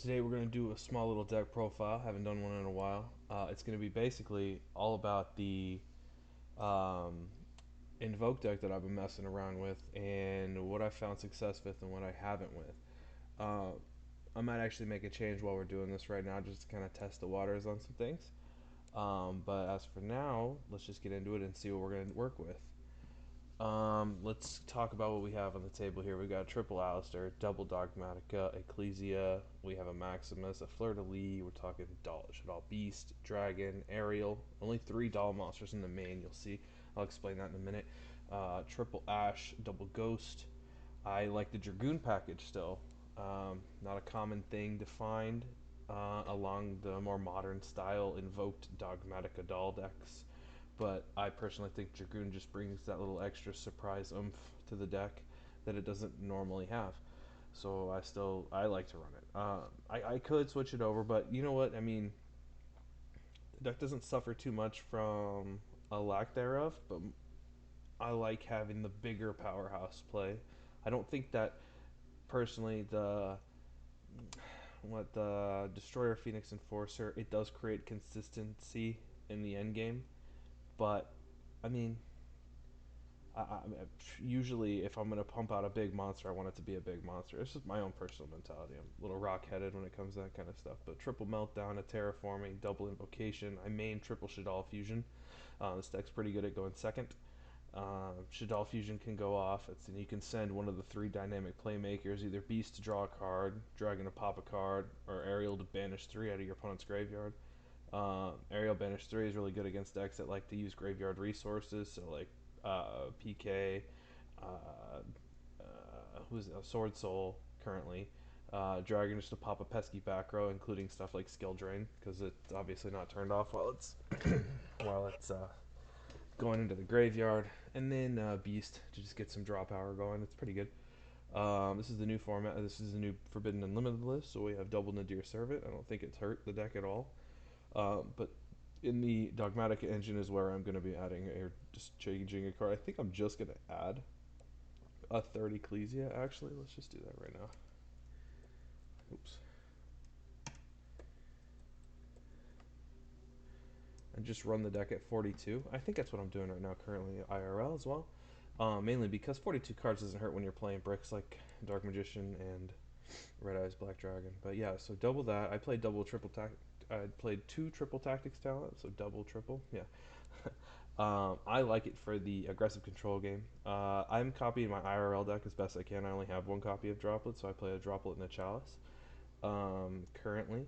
Today we're going to do a small little deck profile. Haven't done one in a while. It's going to be basically all about the um, Invoked deck that I've been messing around with and what I found success with and what I haven't with. Uh, I might actually make a change while we're doing this right now just to kind of test the waters on some things. But as for now, let's just get into it and see what we're going to work with. Let's talk about what we have on the table here. We got triple Alistair, double Dogmatica, Ecclesia. We have a Maximus, a Fleur de Lis. We're talking Shadal Beast, Dragon, Ariel. Only three doll monsters in the main. You'll see. I'll explain that in a minute. Triple Ash, double Ghost. I like the Dragoon package still. Not a common thing to find along the more modern style invoked Dogmatica doll decks, but I personally think Dragoon just brings that little extra surprise oomph to the deck that it doesn't normally have. So I like to run it. I could switch it over, but you know what? I mean, the deck doesn't suffer too much from a lack thereof, but I like having the bigger powerhouse play. I don't think that personally the Destroyer Phoenix Enforcer, it does create consistency in the end game, but I mean, I usually if I'm gonna pump out a big monster, I want it to be a big monster. It's just my own personal mentality. I'm a little rock-headed when it comes to that kind of stuff. But triple meltdown, a terraforming, double invocation. I main triple Shadal fusion. This deck's pretty good at going second. Shadal fusion can go off. And you can send one of the three dynamic playmakers, either Beast to draw a card, Dragon to pop a card, or Ariel to banish three out of your opponent's graveyard. Ariel Banish 3 is really good against decks that like to use graveyard resources, so like PK, uh, who's Sword Soul currently. Dragon just to pop a pesky back row, including stuff like Skill Drain, because it's obviously not turned off while it's going into the graveyard, and then Beast to just get some draw power going. It's pretty good. This is the new format. This is the new Forbidden Unlimited list, so we have double Nadir Servant. I don't think it's hurt the deck at all. But in the Dogmatic engine is where I'm going to be adding or just changing a card. I think I'm just going to add a third Ecclesia, actually. Let's just do that right now. Oops. And just run the deck at 42. I think that's what I'm doing right now currently IRL as well. Mainly because 42 cards doesn't hurt when you're playing bricks like Dark Magician and Red Eyes Black Dragon. But yeah, so double that. I played double triple I played two triple tactics talent, so double triple. Yeah. I like it for the aggressive control game. I'm copying my IRL deck as best I can. I only have one copy of Droplet, so I play a Droplet and a Chalice currently.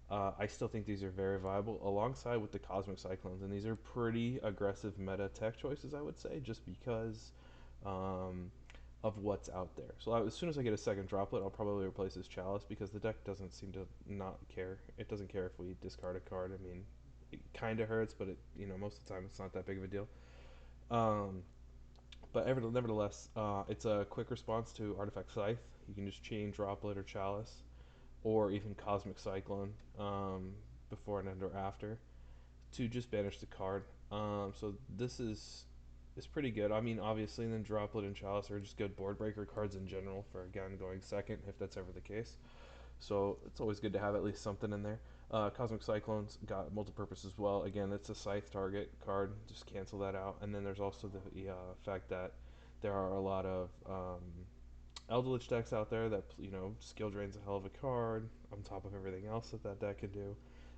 I still think these are very viable alongside with the Cosmic Cyclones, and these are pretty aggressive meta tech choices, I would say, just because um, of what's out there. So as soon as I get a second Droplet, I'll probably replace this Chalice because the deck doesn't seem to not care. It doesn't care if we discard a card. I mean, it kind of hurts, but most of the time it's not that big of a deal. Um, but nevertheless, it's a quick response to Artifact Scythe. You can just chain Droplet or Chalice, or even Cosmic Cyclone before an end or after to just banish the card. So this is pretty good. I mean, obviously, then Droplet and Chalice are just good board breaker cards in general for again going second if that's ever the case. So it's always good to have at least something in there. Cosmic Cyclones got multi-purpose as well. Again, it's a scythe target card. Just cancel that out. And then there's also the fact that there are a lot of Eldritch decks out there that skill drains a hell of a card on top of everything else that deck can do.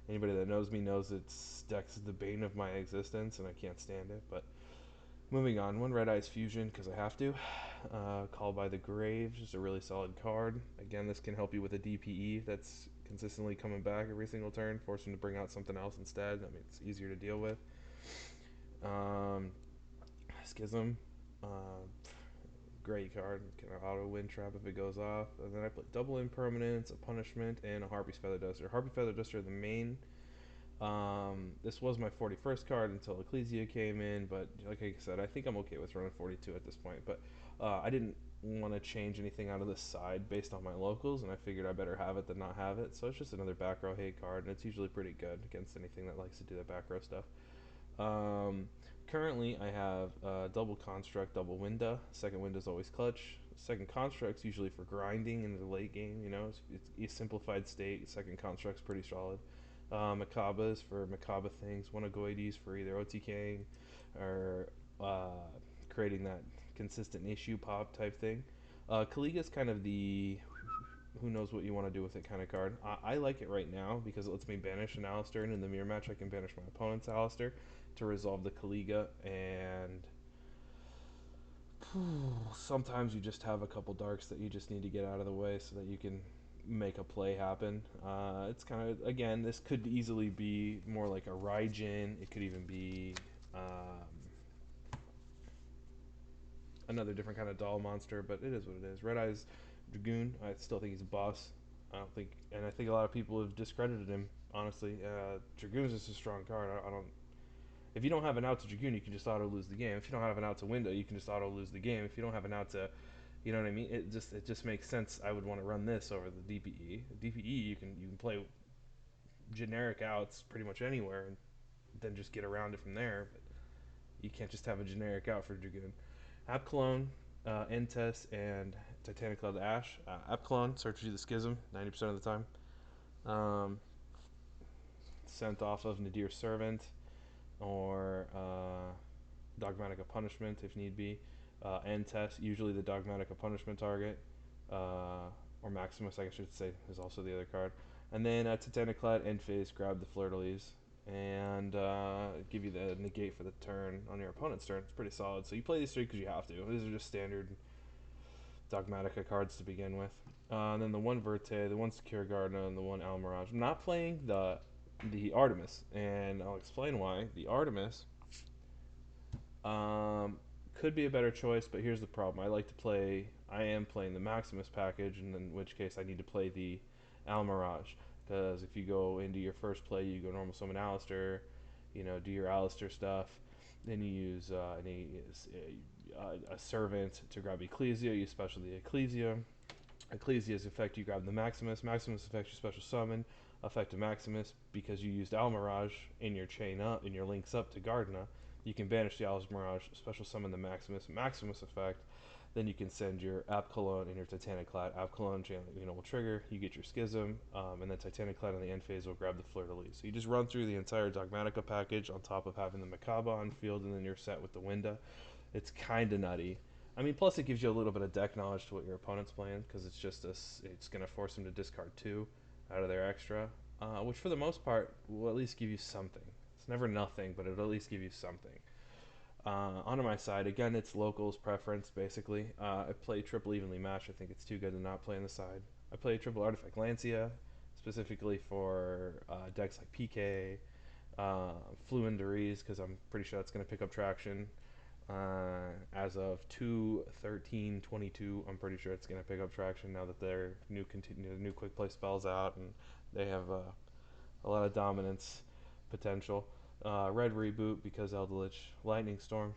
Anybody that knows me knows its deck's the bane of my existence, and I can't stand it. But moving on, one Red Eyes Fusion because I have to. Call by the Grave, just a really solid card. Again, this can help you with a DPE that's consistently coming back every single turn, force him to bring out something else instead. I mean, it's easier to deal with. Um, Schism, uh, great card. Can auto win trap if it goes off. And then I put double impermanence, a punishment, and a Harpy's Feather Duster. Harpy Feather Duster, the main. This was my 41st card until Ecclesia came in, but like I said, I think I'm okay with running 42 at this point. But I didn't want to change anything out of this side based on my locals, and I figured I better have it than not have it. So it's just another back row hate card, and it's usually pretty good against anything that likes to do the back row stuff. Um, Currently, I have double construct, double winda. Second winda is always clutch. Second Construct's usually for grinding in the late game. You know, it's a simplified state. Second Construct's pretty solid. Makaba's for Makaba things. Wanagoides for either OTKing or creating that consistent issue pop type thing. Kaliga's kind of the who knows what you want to do with it kind of card. I like it right now because it lets me banish an Alistair, and in the mirror match I can banish my opponent's Alistair to resolve the Kaliga, and sometimes you just have a couple darks that you just need to get out of the way so that you can make a play happen. It's kind of, again, this could easily be more like a Raijin. It could even be another different kind of doll monster, but it is what it is. Red Eyes Dragoon, I still think he's a boss. I think a lot of people have discredited him. Honestly, Dragoon's just a strong card. I don't. If you don't have an out to Dragoon, you can just auto lose the game. If you don't have an out to Window, you can just auto lose the game. If you don't have an out to, you know what I mean? It just makes sense. I would want to run this over the DPE. DPE, you can play generic outs pretty much anywhere, and then just get around it from there. But you can't just have a generic out for Dragoon. App Clone, N-Test, and Titanic Cloud Ash. App Clone searches you the Schism 90% of the time. Sent off of Nadir's Servant or Dogmatic Punishment if need be. N-Test, usually the Dogmatic Punishment target. Or Maximus, I should say, is also the other card. And then Titanic Cloud, End Phase, grab the Fleur-de-Lis and give you the negate for the turn on your opponent's turn. It's pretty solid. So you play these three because you have to. These are just standard Dogmatica cards to begin with. And then the one Verte, the one Secure Gardener, and the one Almirage. I'm not playing the Artemis, and I'll explain why. The Artemis could be a better choice, but here's the problem. I am playing the Maximus package, and in which case I need to play the Almirage. Because if you go into your first play, you go normal summon Alistair, do your Alistair stuff. Then you use a servant to grab Ecclesia. You special the Ecclesia. Ecclesia's effect, you grab the Maximus. Maximus effect, you special summon. Effect of Maximus, because you used Almirage in your chain up, in your links up to Gardena, you can banish the Almirage, special summon the Maximus effect. Then you can send your App Cologne and your Titanic Cloud. App Cologne will trigger, you get your Schism, and then Titanic Cloud on the end phase will grab the Fleur-de-Lis. So you just run through the entire Dogmatica package on top of having the Makaba on field, and then you're set with the Winda. It's kind of nutty. I mean, plus it gives you a little bit of deck knowledge to what your opponent's playing, because it's going to force them to discard 2 out of their extra, which for the most part will at least give you something. It's never nothing, but it'll at least give you something. Onto my side, again, it's locals preference, basically. I play triple evenly matched. I think it's too good to not play on the side. I play triple artifact Lancia, specifically for decks like PK, Fluendaries, because I'm pretty sure that's going to pick up traction. As of 2/13/22, I'm pretty sure it's going to pick up traction now that their new quick play spells out, and they have a lot of dominance potential. Red Reboot because Eldritch Lightning Storm.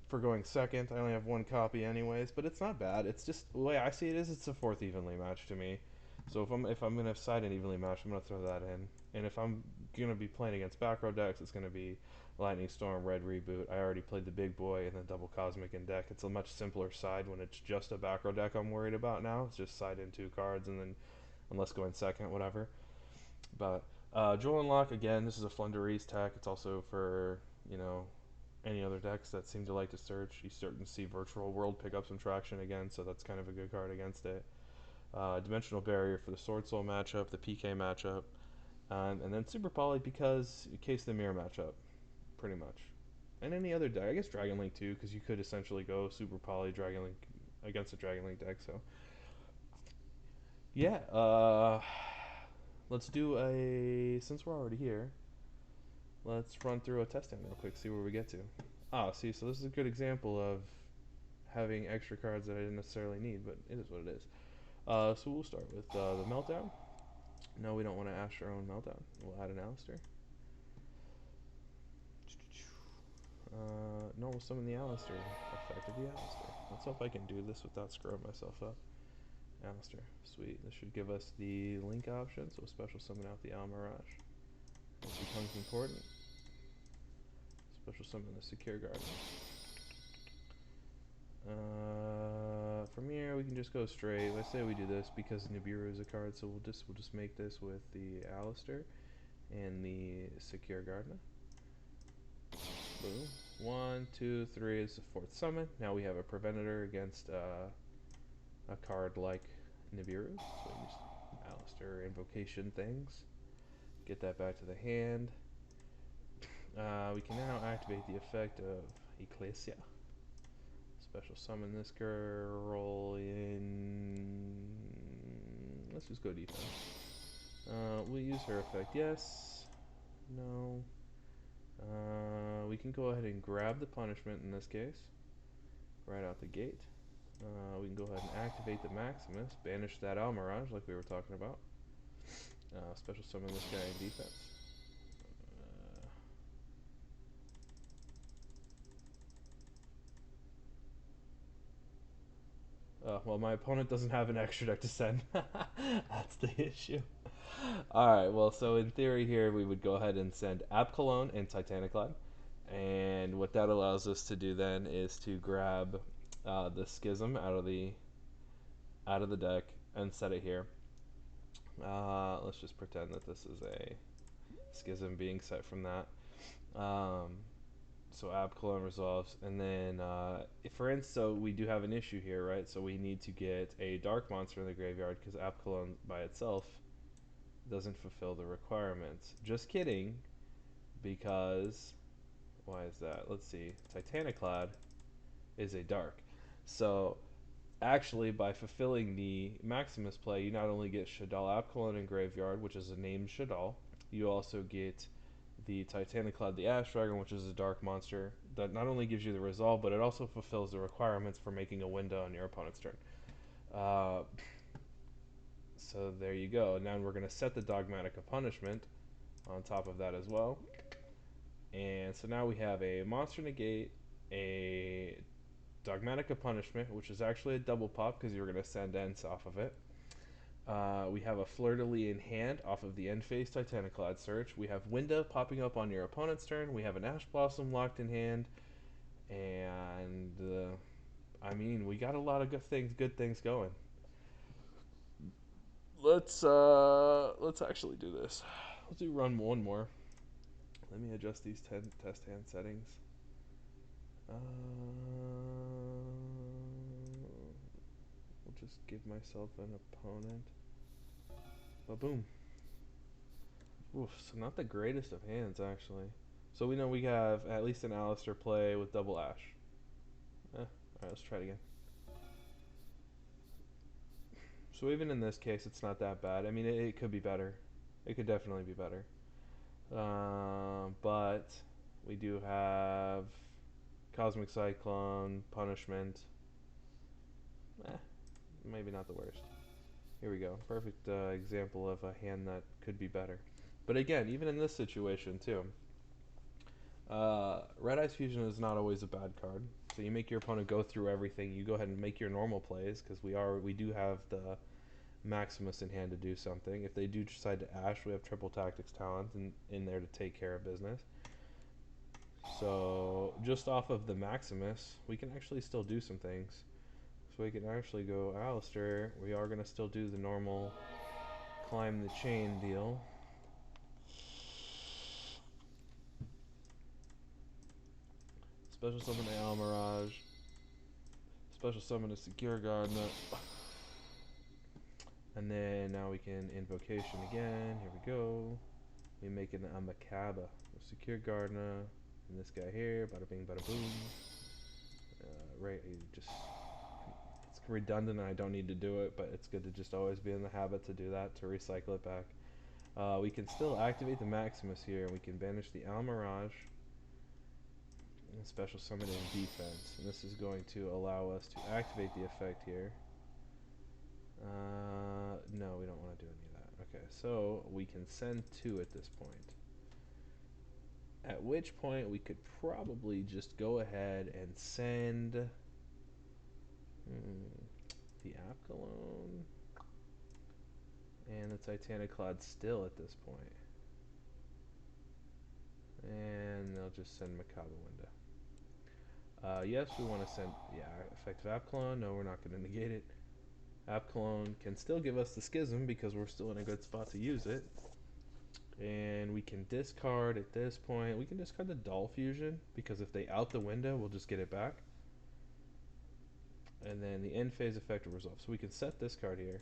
For going second, I only have one copy anyways, but it's not bad. It's just, the way I see it is, it's a fourth evenly match to me. So if I'm gonna side an evenly match, I'm gonna throw that in. And if I'm gonna be playing against back row decks, it's gonna be Lightning Storm, Red Reboot. I already played the big boy and then double Cosmic in deck. It's a much simpler side when it's just a back row deck I'm worried about now. It's just side in 2 cards and then, unless going second, whatever. But Jewel Unlock, again, this is a Flunderies tech. It's also for, any other decks that seem to like to search. You start to see Virtual World pick up some traction again, so that's kind of a good card against it. Dimensional Barrier for the Sword Soul matchup, the PK matchup, and then Super Poly because in case the Mirror matchup, pretty much. And any other deck, I guess Dragon Link too, because you could essentially go Super Poly Dragon Link against a Dragon Link deck. So yeah, let's do since we're already here, let's run through a testing real quick, see where we get to. See, so this is a good example of having extra cards that I didn't necessarily need, but it is what it is. So we'll start with the Meltdown. No, we don't want to ash our own Meltdown. We'll add an Alistair. No, we'll summon the Alistair. Effect of the Alistair. Let's hope I can do this without screwing myself up. Alistair. Sweet. This should give us the link option, so we'll special summon out the Almirage. This becomes important. Special summon the Secure Garden. From here, we can just go straight. I say we do this because Nibiru is a card, so we'll just make this with the Alistair and the Secure Gardener. Boom. 1, 2, 3 is the 4th summon. Now we have a preventator against a card like Nibiru. So we use Alistair invocation things. Get that back to the hand. We can now activate the effect of Ecclesia. Special summon this girl in... Let's just go defense. We'll use her effect. Yes. No. We can go ahead and grab the punishment in this case. Right out the gate. We can go ahead and activate the Maximus. Banish that Almirage like we were talking about. Special summon this guy in defense. Well, my opponent doesn't have an extra deck to send. That's the issue. Alright, well, so in theory here, we would go ahead and send Abcalone and Titaniclad. And what that allows us to do then is to grab the Schism out of the deck and set it here. Let's just pretend that this is a Schism being set from that. So Abcalone resolves, and then for instance, so we do have an issue here, right? So we need to get a dark monster in the graveyard because Abcalone by itself doesn't fulfill the requirements. Just kidding, because why is that? Let's see. Titaniclad is a dark. So actually, by fulfilling the Maximus play, you not only get Shadal Abcalone in graveyard, which is a named Shadal, you also get the Titaniclad, the Ash Dragon, which is a dark monster that not only gives you the resolve, but it also fulfills the requirements for making a window on your opponent's turn. So there you go. Now we're going to set the Dogmatic Punishment on top of that as well. And so now we have a Monster Negate, a Dogmatic Punishment, which is actually a double pop because you're going to send Ents off of it. We have a Fleur-de-Lis in hand off of the end phase Titaniclad Search. We have Winda popping up on your opponent's turn. We have an Ash Blossom locked in hand. And, I mean, we got a lot of good things going. Let's actually do this. Let's do run one more. Let me adjust these test hand settings. We'll just give myself an opponent. Ba-boom. Oof, so not the greatest of hands, actually. So we know we have at least an Alistair play with double Ash. Alright, let's try it again. So even in this case, it's not that bad. I mean, it could be better. It could definitely be better. But we do have Cosmic Cyclone, Punishment. Maybe not the worst. Here we go. Perfect example of a hand that could be better. But again, even in this situation too, Red Eyes Fusion is not always a bad card. So you make your opponent go through everything. You go ahead and make your normal plays because we do have the Maximus in hand to do something. If they do decide to Ash, we have Triple Tactics Talent in there to take care of business. So just off of the Maximus, we can actually still do some things. So we can actually go Alistair. We are going to still do the normal climb the chain deal. Special summon the Almirage. Special summon a Secure Gardener. And then now we can Invocation again. Here we go. We make an Amakaba. Secure Gardener. And this guy here. Bada bing, bada boom. Right, it's redundant and I don't need to do it, but it's good to just always be in the habit to do that, to recycle it back. We can still activate the Maximus here, and we can banish the Almirage and special summon in defense. And this is going to allow us to activate the effect here. No, we don't want to do any of that. Okay, so we can send 2 at this point. At which point we could probably just go ahead and send the Abcalone and the Titaniclad still at this point. And they'll just send Macabre Window. Yes, we want to send, yeah, effective app clone. No, we're not going to negate it. App clone can still give us the schism because we're still in a good spot to use it. And we can discard at this point. We can discard the Doll Fusion because if they out the window, we'll just get it back. And then the end phase effect will resolve. So we can set this card here.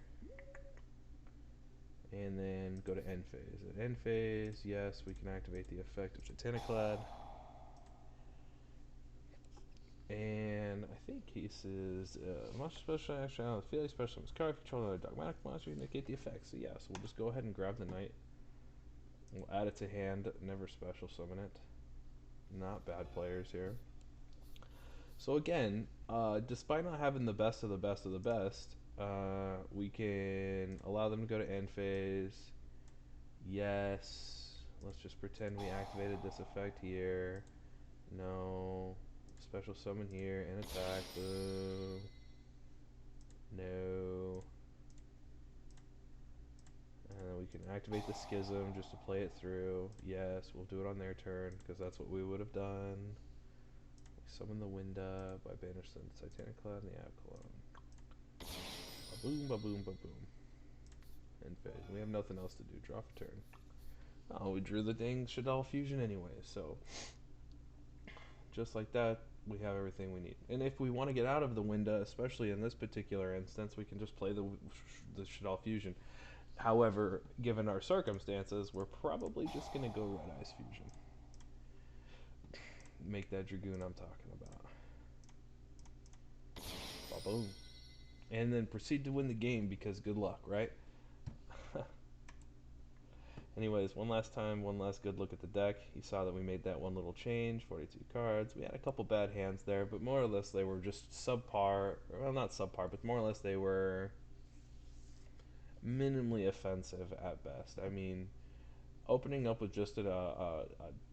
And then go to end phase. At end phase, yes, we can activate the effect of Titaniclad. And I think he says, monster special action on the field, special on his card, control another dogmatic monster, you negate the effect. So yeah, so we'll just go ahead and grab the knight. We'll add it to hand, never special summon it. Not bad players here. So again, despite not having the best of the best of the best, we can allow them to go to end phase. Yes. Let's just pretend we activated this effect here. No. Special summon here and attack. Boo. No. And then we can activate the schism just to play it through. Yes, we'll do it on their turn because that's what we would have done. We summon the Winda by banish the Titanic Cloud and the App Clone. Ba-boom, ba-boom, ba-boom. End phase. We have nothing else to do. Draw for turn. Oh, we drew the dang Shadal Fusion anyway, so just like that, we have everything we need. And if we want to get out of the window, especially in this particular instance, we can just play the Shadal Fusion. However, given our circumstances, we're probably just going to go Red Eyes Fusion. Make that Dragoon I'm talking about. Ba-boom. And then proceed to win the game because good luck, right? Anyways, one last time, one last good look at the deck. You saw that we made that one little change, 42 cards. We had a couple bad hands there, but more or less they were just subpar. Well, not subpar, but more or less they were minimally offensive at best. I mean, opening up with just a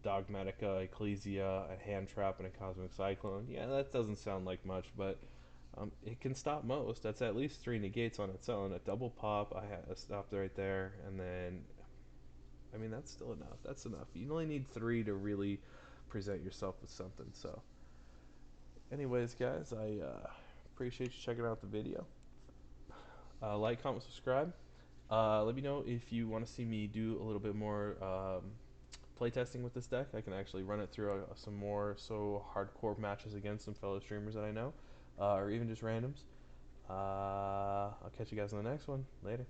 Dogmatica, Ecclesia, a Hand Trap, and a Cosmic Cyclone, yeah, that doesn't sound like much, but it can stop most. That's at least 3 negates on its own. A double pop, I had stopped right there, and then I mean, that's still enough. That's enough. You only need 3 to really present yourself with something. So, anyways, guys, I appreciate you checking out the video. Like, comment, subscribe. Let me know if you want to see me do a little bit more playtesting with this deck. I can actually run it through some more hardcore matches against some fellow streamers that I know, or even just randoms. I'll catch you guys in the next one. Later.